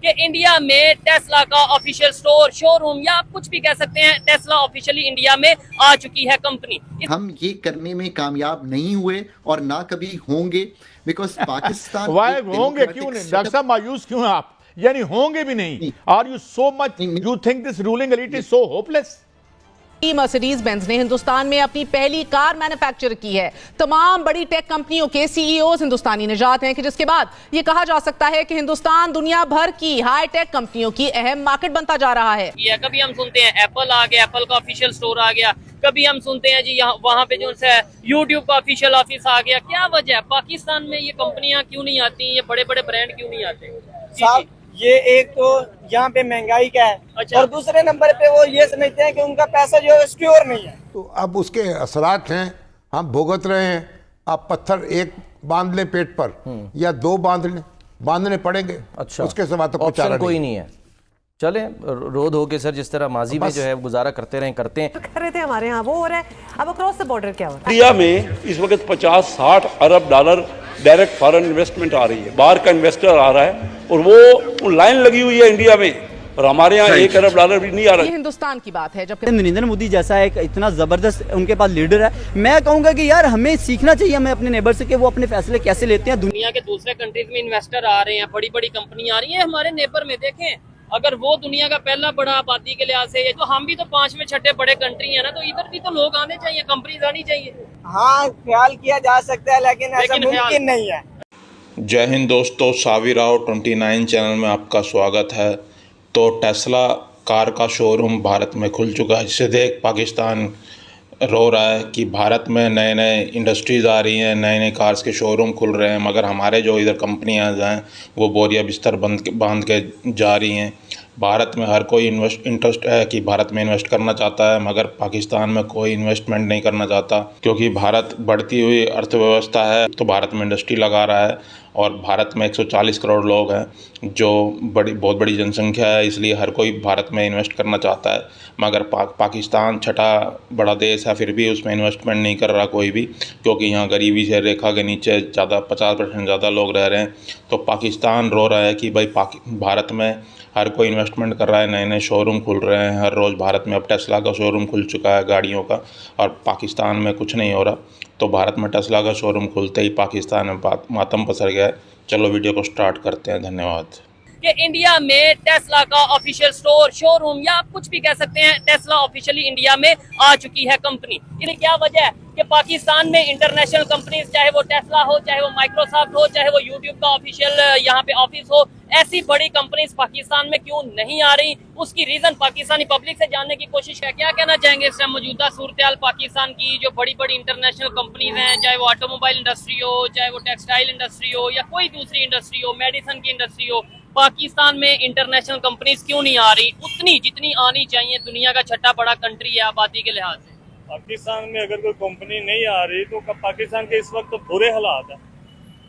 कि इंडिया में टेस्ला का ऑफिशियल स्टोर, शोरूम या आप कुछ भी कह सकते हैं, टेस्ला ऑफिशियली इंडिया में आ चुकी है कंपनी। हम ये करने में कामयाब नहीं हुए और ना कभी होंगे, बिकॉज पाकिस्तान वाह होंगे क्यों नहीं डॉक्टर साहब, मायूस क्यों हैं आप? यानी होंगे भी नहीं। Are you so much you think this ruling elite is so hopeless? Mercedes Benz ने हिंदुस्तान में अपनी पहली कार मैन्युफैक्चर की है। तमाम बड़ी टेक कंपनियों के सीईओज हिंदुस्तानी निजात हैं कि जिसके बाद यह कहा जा सकता है कि हिंदुस्तान दुनिया भर की हाई टेक कंपनियों की अहम मार्केट बनता जा रहा है। कभी हम सुनते हैं एप्पल आ गया, एप्पल का ऑफिशियल स्टोर आ गया, कभी हम सुनते हैं जी यहाँ वहाँ पे जो है यूट्यूब का ऑफिशियल ऑफिस आ गया। क्या वजह है पाकिस्तान में ये कंपनियां क्यों नहीं आती, ये बड़े बड़े ब्रांड क्यों नहीं आते? साहब ये एक तो यहाँ पे महंगाई का है। अच्छा। और दूसरे नंबर पे वो ये समझते हैं कि उनका पैसा जो है सिक्योर नहीं है। तो अब उसके असरात हैं, हम भुगत रहे हैं। आप पत्थर एक बांध लें पेट पर या दो बांधने पड़ेंगे। अच्छा, उसके सिवा तो ऑप्शन कोई नहीं है। चले रोध हो के सर जिस तरह माजी में जो है गुजारा करते रहे थे हमारे यहाँ वो हो रहा है। अब अक्रॉस द बॉर्डर क्या हो रहा है? इंडिया में इस वक्त 50-60 अरब डॉलर डायरेक्ट फॉरेन इन्वेस्टमेंट आ रही है, बाहर का इन्वेस्टर आ रहा है और वो लाइन लगी हुई है इंडिया में, और हमारे यहाँ 1 अरब डॉलर भी नहीं आ रहा। ये हिंदुस्तान की बात है। जबकि नरेंद्र मोदी जैसा एक इतना जबरदस्त उनके पास लीडर है, मैं कहूंगा कि यार हमें सीखना चाहिए हमें अपने नेबर से कि वो अपने फैसले कैसे लेते हैं। दुनिया के दूसरे कंट्रीज में इन्वेस्टर आ रहे हैं, बड़ी बड़ी कंपनी आ रही है हमारे नेबर में। देखें अगर वो दुनिया का पहला बड़ा आबादी के लिहाज से है तो हम भी तो 5वें 6ठे बड़े कंट्री है ना, तो इधर भी तो लोग आने चाहिए, कंपनीज आनी चाहिए। हाँ ख्याल किया जा सकता है लेकिन ऐसा मुमकिन नहीं है। जय हिंद दोस्तों, सावी राव 29 चैनल में आपका स्वागत है। तो टेस्ला कार का शोरूम भारत में खुल चुका है, जिसे देख पाकिस्तान रो रहा है कि भारत में नए नए इंडस्ट्रीज़ आ रही हैं, नए नए कार्स के शोरूम खुल रहे हैं, मगर हमारे जो इधर कंपनियां हैं वो बोरिया बिस्तर बांध के जा रही हैं। भारत में हर कोई इंटरेस्ट है कि भारत में इन्वेस्ट करना चाहता है, मगर पाकिस्तान में कोई इन्वेस्टमेंट नहीं करना चाहता, क्योंकि भारत बढ़ती हुई अर्थव्यवस्था है तो भारत में इंडस्ट्री लगा रहा है। और भारत में 140 करोड़ लोग हैं, जो बहुत बड़ी जनसंख्या है, इसलिए हर कोई भारत में इन्वेस्ट करना चाहता है। मगर पाकिस्तान छठा बड़ा देश है, फिर भी उसमें इन्वेस्टमेंट नहीं कर रहा कोई भी, क्योंकि यहाँ गरीबी से रेखा के नीचे ज़्यादा 50% ज़्यादा लोग रह रहे हैं। तो पाकिस्तान रो रहा है कि भाई भारत में हर कोई इन्वेस्टमेंट कर रहा है, नए नए शोरूम खुल रहे हैं हर रोज़। भारत में अब टेस्ला का शोरूम खुल चुका है गाड़ियों का, और पाकिस्तान में कुछ नहीं हो रहा। तो भारत में टेस्ला का शोरूम खुलते ही पाकिस्तान में मातम पसर गया है। चलो वीडियो को स्टार्ट करते हैं। धन्यवाद। कि इंडिया में टेस्ला का ऑफिशियल स्टोर, शोरूम या आप कुछ भी कह सकते हैं, टेस्ला ऑफिशियली इंडिया में आ चुकी है कंपनी। इसकी क्या वजह है कि पाकिस्तान में इंटरनेशनल कंपनीज, चाहे वो टेस्ला हो, चाहे वो माइक्रोसॉफ्ट हो, चाहे वो यूट्यूब का ऑफिशियल यहाँ पे ऑफिस हो, ऐसी बड़ी कंपनीज पाकिस्तान में क्यों नहीं आ रही? उसकी रीजन पाकिस्तानी पब्लिक से जानने की कोशिश है। क्या कहना चाहेंगे इस मौजूदा सूरत पाकिस्तान की, जो बड़ी बड़ी इंटरनेशनल कंपनीज हैं, चाहे वो ऑटोमोबाइल इंडस्ट्री हो, चाहे वो टेक्सटाइल इंडस्ट्री हो या कोई दूसरी इंडस्ट्री हो, मेडिसिन की इंडस्ट्री हो, पाकिस्तान में इंटरनेशनल कंपनीज क्यों नहीं आ रही उतनी जितनी आनी चाहिए? दुनिया का छठा बड़ा कंट्री है आबादी के लिहाज से। पाकिस्तान में अगर कोई कंपनी नहीं आ रही तो पाकिस्तान के इस वक्त तो बुरे हालात है।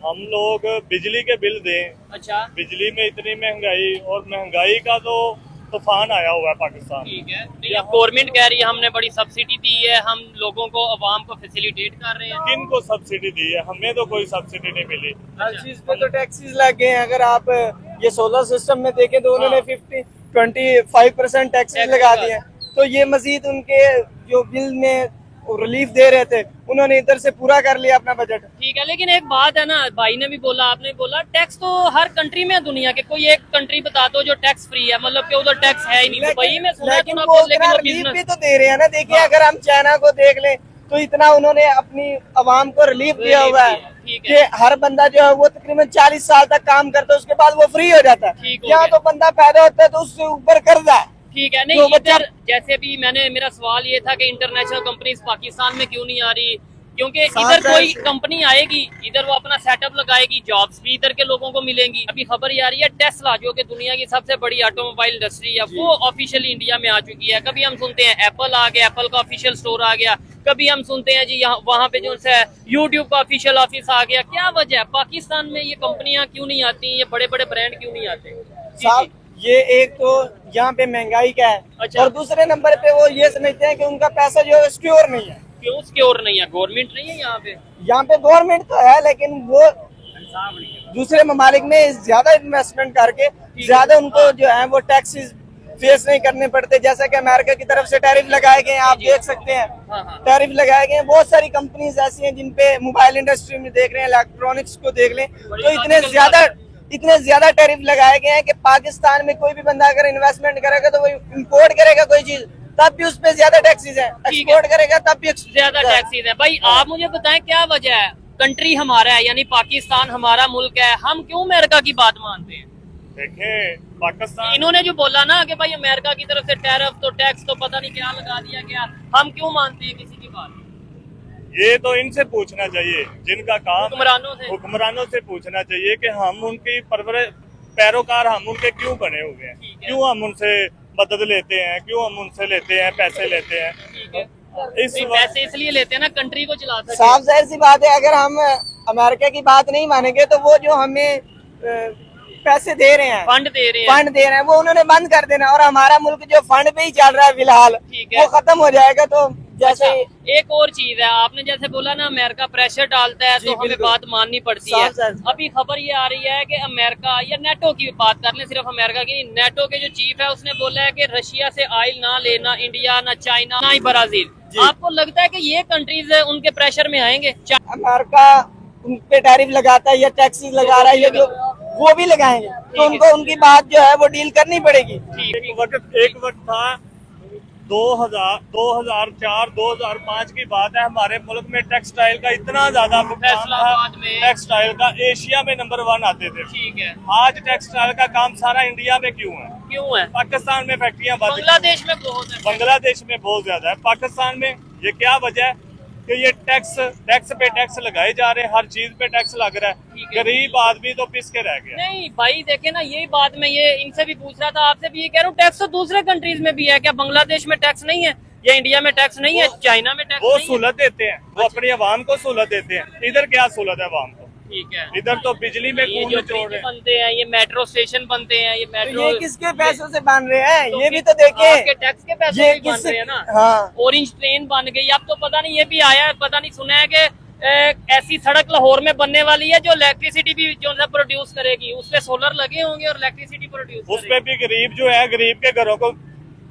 हम लोग बिजली के बिल दें, अच्छा बिजली में इतनी महंगाई, और महंगाई का तो तूफान आया हुआ है पाकिस्तान। ठीक है, गवर्नमेंट कह रही है हमने बड़ी सब्सिडी दी है, हम लोगों को, अवाम को फैसिलिटेट कर रहे हैं। किन को सब्सिडी दी है? हमें तो कोई सब्सिडी नहीं मिली। हर चीज पे तो टैक्सेस लग गए हैं। अगर आप ये सोलर सिस्टम में देखें तो उन्होंने 25% टैक्सेस लगा दिए। तो ये मजीद उनके जो बिल में रिलीफ दे रहे थे उन्होंने इधर से पूरा कर लिया अपना बजट। ठीक है, लेकिन एक बात है ना, भाई ने भी बोला, आपने भी बोला, टैक्स तो हर कंट्री में, दुनिया के कोई एक कंट्री बता दो जो टैक्स फ्री है, मतलब कि उधर टैक्स है ही नहीं। भाई मैं सुना लेकिन वो रिलीफ भी तो दे रहे हैं ना। देखिए अगर हम चाइना को देख लें तो इतना उन्होंने अपनी अवाम को रिलीफ दिया हुआ है कि हर बंदा जो है वो तकरीबन 40 साल तक काम करता है, उसके बाद वो फ्री हो जाता है। यहाँ तो बंदा पैदा होता है तो उससे ऊपर कर्जा है। ठीक है, नहीं इधर जैसे भी मेरा सवाल ये था कि इंटरनेशनल कंपनीज पाकिस्तान में क्यों नहीं आ रही, क्योंकि इधर कोई कंपनी आएगी, इधर वो अपना सेटअप लगाएगी, जॉब्स भी इधर के लोगों को मिलेंगी। अभी खबर ये आ रही है टेस्ला, जो कि दुनिया की सबसे बड़ी ऑटोमोबाइल इंडस्ट्री है, वो ऑफिशियली इंडिया में आ चुकी है। कभी हम सुनते हैं एप्पल आ गया, एप्पल का ऑफिशियल स्टोर आ गया, कभी हम सुनते हैं जी यहाँ वहाँ पे जो है यूट्यूब का ऑफिशियल ऑफिस आ गया। क्या वजह है पाकिस्तान में ये कंपनियां क्यों नहीं आती, ये बड़े बड़े ब्रांड क्यों नहीं आते? ये एक तो यहाँ पे महंगाई का है। अच्छा। और दूसरे नंबर पे वो ये समझते हैं कि उनका पैसा जो है सिक्योर नहीं है। क्यों सिक्योर नहीं है? गवर्नमेंट नहीं है यहाँ पे? यहाँ पे गवर्नमेंट तो है लेकिन वो दूसरे ममालिक में ज्यादा इन्वेस्टमेंट करके ज्यादा उनको जो है वो टैक्सेस फेस नहीं करने पड़ते। जैसा कि अमेरिका की तरफ से टैरिफ लगाए गए हैं, आप देख सकते हैं टैरिफ लगाए गए हैं। बहुत सारी कंपनीज ऐसी हैं जिनपे मोबाइल इंडस्ट्री में देख रहे हैं, इलेक्ट्रॉनिक्स को देख लें, तो इतने ज्यादा टैरिफ लगाए गए हैं कि पाकिस्तान में कोई भी बंदा अगर इन्वेस्टमेंट करेगा तो वो इम्पोर्ट करेगा कोई चीज, तब भी उस पे ज्यादा टैक्सेस है, एक्सपोर्ट करेगा तब भी ज्यादा टैक्सेस है। भाई आप मुझे बताएं क्या वजह है? कंट्री हमारा है, यानी पाकिस्तान हमारा मुल्क है, हम क्यों अमेरिका की बात मानते हैं? देखें पाकिस्तान, इन्होंने जो बोला ना कि भाई अमेरिका की तरफ से टैरिफ तो टैक्स तो पता नहीं क्या लगा दिया गया, हम क्यों मानते हैं किसी की बात? ये तो इनसे पूछना चाहिए जिनका काम हुक्मरानों से पूछना चाहिए कि हम उनकी पैरोकार हम उनके क्यों बने हुए हैं, क्यों हम उनसे मदद लेते हैं, क्यों हम उनसे लेते हैं, पैसे लेते हैं। पैसे इसलिए लेते हैं ना कंट्री को चला सके। साफ जाहिर सी बात है, अगर हम अमेरिका की बात नहीं मानेंगे तो वो जो हमें पैसे दे रहे हैं, फंड दे रहे हैं, वो उन्होंने बंद कर देना और हमारा मुल्क जो फंड पे ही चल रहा है फिलहाल वो खत्म हो जाएगा। तो जैसे एक और चीज है, आपने जैसे बोला ना अमेरिका प्रेशर डालता है तो हमें बात माननी पड़ती है। अभी खबर ये आ रही है कि अमेरिका या नेटो की बात कर लें, सिर्फ अमेरिका की, नेटो के जो चीफ है उसने बोला है कि रशिया से ऑयल ना लेना इंडिया, ना चाइना, ना ही ब्राजील। आपको लगता है कि ये कंट्रीज उनके प्रेशर में आएंगे? अमेरिका उन पे टैरिफ लगाता है या टैक्सेस लगा रहा है, ये जो वो भी लगाएंगे तो उनको उनकी बात जो है वो डील करनी पड़ेगी। एक वक्त था 2004-2005 की बात है, हमारे मुल्क में टेक्सटाइल का इतना ज्यादा टेक्सटाइल का एशिया में नंबर 1 आते थे। ठीक है, आज टेक्सटाइल का काम सारा इंडिया में क्यों है? पाकिस्तान में फैक्ट्रियां, बांग्लादेश में बहुत है, बांग्लादेश में बहुत ज्यादा है, पाकिस्तान में ये क्या वजह है कि ये टैक्स पे टैक्स लगाए जा रहे हैं, हर चीज पे टैक्स लग रहा है, गरीब आदमी तो पिस के रह गया। नहीं भाई देखे ना, यही बात मैं ये इनसे भी पूछ रहा था, आपसे भी ये कह रहा हूँ, टैक्स तो दूसरे कंट्रीज में भी है, क्या बांग्लादेश में टैक्स नहीं है या इंडिया में टैक्स नहीं है, चाइना में टैक्स? वो सहूलत देते हैं, वो अपनी आवाम को सहूलत देते हैं। इधर क्या सहूलत है आवाम को? ठीक है, इधर तो बिजली में ये जो ब्रिज बनते हैं, ये मेट्रो स्टेशन बनते हैं, ये मेट्रो ये किसके पैसों से बन रहे हैं? ये भी तो देखिए, टैक्स के पैसे से बन रहे हैं ना। हाँ। ऑरेंज ट्रेन बन गई, अब तो पता नहीं ये भी आया है, पता नहीं सुना है कि ऐसी सड़क लाहौर में बनने वाली है जो इलेक्ट्रिसिटी भी जो है प्रोड्यूस करेगी, उस पे सोलर लगे होंगे और इलेक्ट्रिसिटी प्रोड्यूस उस पे भी गरीब जो है, गरीब के घरों को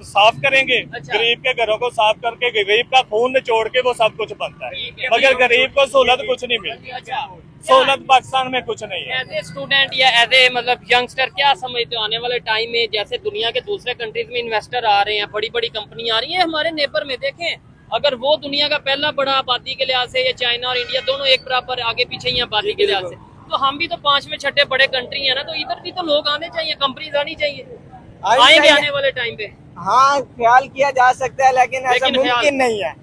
साफ करेंगे। गरीब के घरों को साफ करके गरीब का खून निचोड़ के वो सब कुछ बनता है, मगर गरीब को सहूलत कुछ नहीं मिलती। सहूलत पाकिस्तान में कुछ नहीं है। एज ए स्टूडेंट या एज ए मतलब यंगस्टर क्या समझते हो आने वाले टाइम में, जैसे दुनिया के दूसरे कंट्रीज में इन्वेस्टर आ रहे हैं, बड़ी बड़ी कंपनी आ रही है, हमारे नेबर में देखें, अगर वो दुनिया का पहला बड़ा आबादी के लिहाज से, या चाइना और इंडिया दोनों एक बराबर आगे पीछे ही आबादी के लिहाज से, तो हम भी तो 5वें 6ठे बड़े कंट्री है ना, तो इधर भी तो लोग आने चाहिए, कंपनीज आनी चाहिए, आएंगे आने वाले टाइम पे। हाँ, ख्याल किया जा सकता है लेकिन ऐसा मुमकिन नहीं है।